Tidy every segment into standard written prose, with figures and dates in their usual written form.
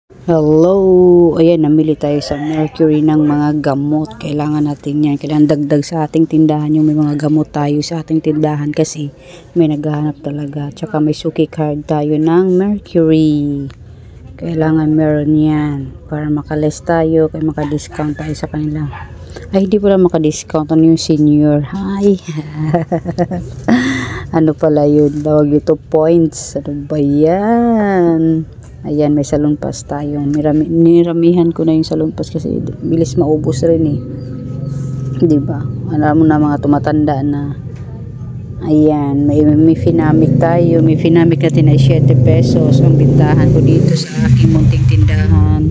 Hello! Ayan, namili tayo sa Mercury ng mga gamot. Kailangan natin yan. Kailangan dagdag sa ating tindahan yung may mga gamot tayo sa ating tindahan kasi may naghahanap talaga. Tsaka may suki card tayo ng Mercury. Kailangan meron yan para makaless tayo, kaya makadiscount tayo sa kanila. Ay, hindi pala makadiscount. Ano yung senior? Hi! Ano pala yun? Tawag dito points. Ano ba yan? Ayan, may salon pass tayo. Niramihan ko na yung salon pass kasi bilis maubos rin eh. Diba? Alam mo na mga tumatanda na. Ayan, may Finamic tayo. May Finamic natin ay 7 pesos. Ang bintahan ko dito sa aking munting tindahan.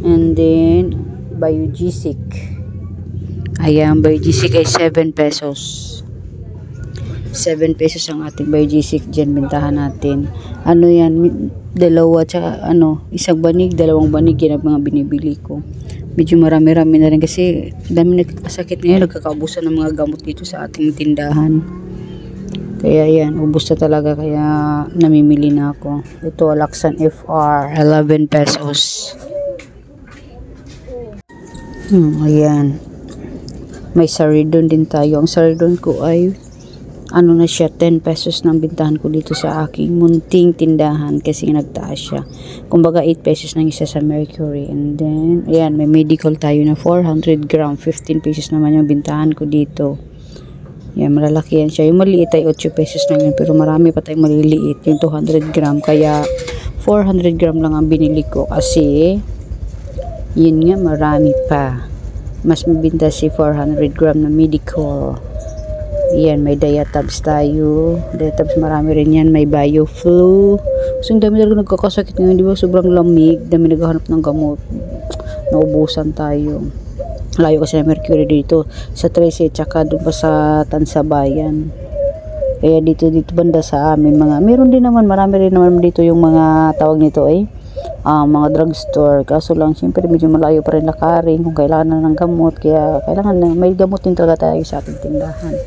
And then, Biogesic. Ayan, Biogesic ay 7 pesos. 7 pesos ang ating Biogesic dyan, bintahan natin. Ano yan, dalawa, tsaka isang banig, dalawang banig, yan ang mga binibili ko. Medyo marami-rami na rin kasi dami nagkakasakit ngayon, nagkakaubusan ng mga gamot dito sa ating tindahan. Kaya yan, ubos na talaga, kaya namimili na ako. Ito, Alaxan FR, 11 pesos. Ayan. May Saridon din tayo. Ang Saridon ko ay na siya, 10 pesos ng bintahan ko dito sa aking munting tindahan kasi nagtaas siya. Kumbaga 8 pesos ng isa sa Mercury. And then, ayan, may medical tayo na 400 gram, 15 pesos naman yung bintahan ko dito. Ayan, malalaki yan siya. Yung maliit ay 8 pesos lang yun, pero marami pa tayong maliliit, yung 200 gram. Kaya 400 gram lang ang binili ko kasi yun nga, marami pa. Mas mabinta si 400 gram na medical. Yan, may Diatabs tayo. Diatabs, marami rin yan. May BioFlu. So, yung dami talaga nagkakasakit ngayon, di ba? Sobrang lamig. Dami naghahanap ng gamot. Naubusan tayo. Layo kasi na Mercury dito. Sa 13, tsaka doon pa sa Tansabayan. Kaya dito banda sa amin. Meron din naman, marami rin naman dito yung mga tawag nito mga drugstore. Kaso lang, siyempre, medyo malayo pa rin lakarin kung kailangan na ng gamot. Kaya, kailangan na, may gamot din talaga tayo sa ating tindahan.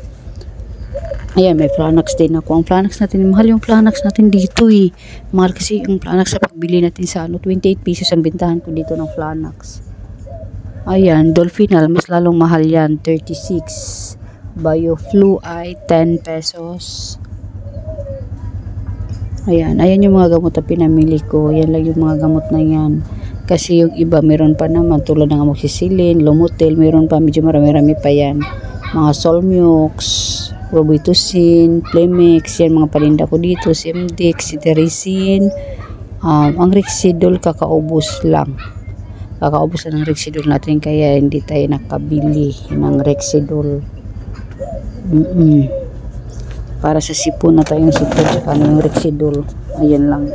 Ayan, may Flanax din ako. Ang Flanax natin, mahal yung Flanax natin dito eh. Mahal kasi yung Flanax sa pagbili natin sa 28 pesos ang bintahan ko dito ng Flanax. Ayan, Dolphinal, mas lalong mahal yan, 36. BioFlu ay 10 pesos. Ayan yung mga gamot na pinamili ko. Yan lang yung mga gamot na yan. Kasi yung iba, meron pa naman, tulad ng amoxicillin, Lomotil, meron pa, medyo marami-rami pa yan. Mga Solmux, Robitussin, Plemix, yan mga palinda ko dito, Simdex, Cetirizine. Ang Rexidol kakaubos lang. Kakaubos lang ng Rexidol natin, kaya hindi tayo nakabili ng Rexidol. Para sa sipon na tayong sipon, tsaka yung Rexidol. Ayan lang.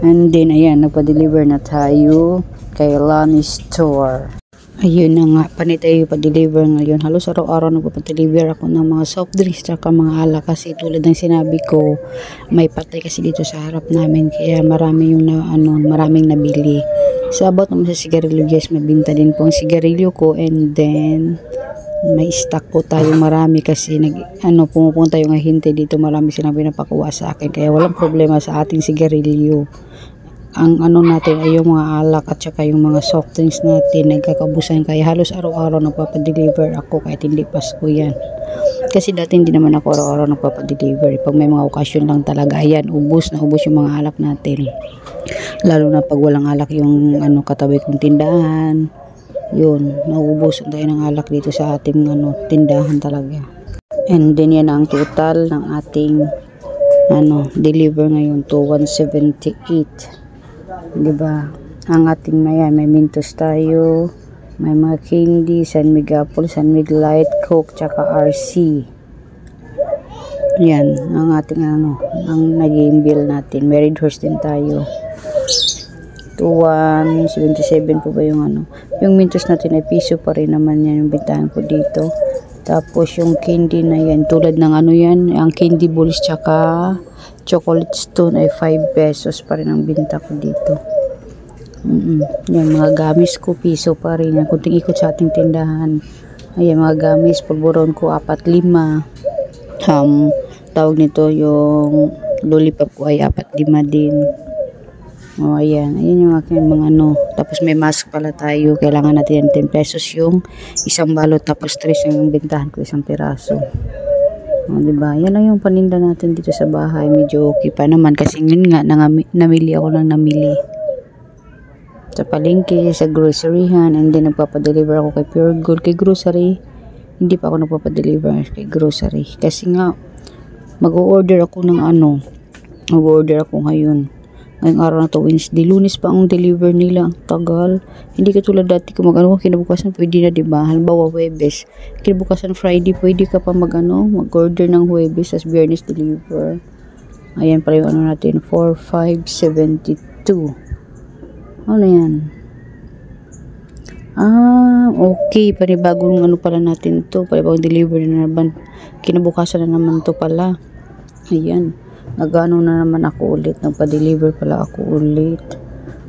And then, ayan, nagpa-deliver na tayo kay Lani Store. Ayun na nga, panit tayo pa-deliver ngayon. Halos araw-araw nagpa-deliver ako ng mga soft drinks tsaka mga alak kasi tulad ng sinabi ko, may patay kasi dito sa harap namin kaya marami yung maraming nabili. Sa about naman sa sigarilyo, yes, mabinta din po ang sigarilyo ko, and then may stock po tayo marami kasi pumupunta yung ahinte dito, marami silang pinapakuha sa akin kaya walang problema sa ating sigarilyo. Ang natin ay yung mga alak at saka yung mga soft drinks natin nagkakabusan, kaya halos araw-araw nagpapadeliver ako kahit hindi Pasko yan. Kasi dati hindi naman ako araw-araw nagpapadeliver. Pag may mga okasyon lang talaga, ayan, ubos yung mga alak natin. Lalo na pag walang alak yung katabi kong tindahan. Yun, nauubos tayo ng alak dito sa ating tindahan talaga. And then yan ang total ng ating deliver ngayon to 178. Diba? Ang ating may Mentos tayo, may mga candy, San Mig Apple, San Mig Light, Coke, tsaka RC. Yan, ang ating ang naging bill natin. May Red Horse din tayo. 177 po ba yung yung Mentos natin ay piso pa rin naman yan yung bintahan ko dito. Tapos yung candy na yan, tulad ng yan, ang candy balls tsaka chocolate stone ay 5 pesos pa rin ang binta ko dito. Yan, mga gamis ko, piso pa rin. Yan, kunting ikot sa ating tindahan. Ayan, mga gamis, pulburon ko, 4-5. Tawag nito, yung lollipop ko ay 4-5 din. O, ayan. Ayan yung aking mga ano. Tapos may mask pala tayo. Kailangan natin yung 10 pesos yung isang balot. Tapos 3 yung bintahan ko, isang piraso. O, diba? Yan lang yung paninda natin dito sa bahay. Medyo okay pa naman. Kasi yun nga, namili ako ng namili. Sa palengke, sa groceryhan. And then, nagpapadeliver ako kay Pure Gold. Kay grocery, hindi pa ako nagpapadeliver kay grocery. Kasi nga, mag-o-order ako ng ano. Mag-o-order ako ngayon. Ngayong araw na to, Wednesday. Lunes pa ang deliver nila. Ang tagal. Hindi katulad dati kung mag-ano, kinabukasan pwede na, diba? Halimbawa, Huwebes. Kinabukasan Friday, pwede ka pa mag-order ng Huwebes as Biyernes deliver. Ayan pala yung ano natin, 4,572. Ano yan? Okay. Panibagong ano pala natin to. Panibagong deliver na naman. Kinabukasan na naman to pala. Ayan. Nagano na naman ako ulit. Nagpa-deliver pala ako ulit.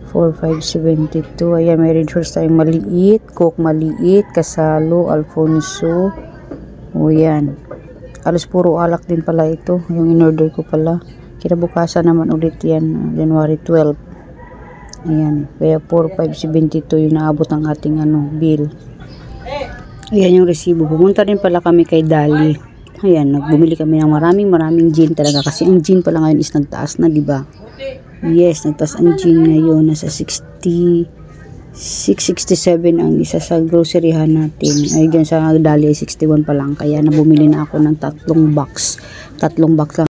4,572. Ayan, may red horse tayong maliit. Coke maliit. Kasalo. Alfonso. O yan. Alos puro alak din pala ito. Yung in-order ko pala. Kinabukasan naman ulit yan. January 12. Ayan. Kaya 4,572 yung naabot ang ating bill. Ayan yung resibo. Pumunta rin pala kami kay Dali. Ayan, nagbumili kami ng maraming gin talaga kasi ang gin pala ngayon is nagtaas na, di ba? Yes, nagtaas ang gin ngayon, nasa 667 ang isa sa groceryhan natin. Ay diyan sa Dali 61 pa lang, kaya nabumili na ako ng 3 box. 3 box lang.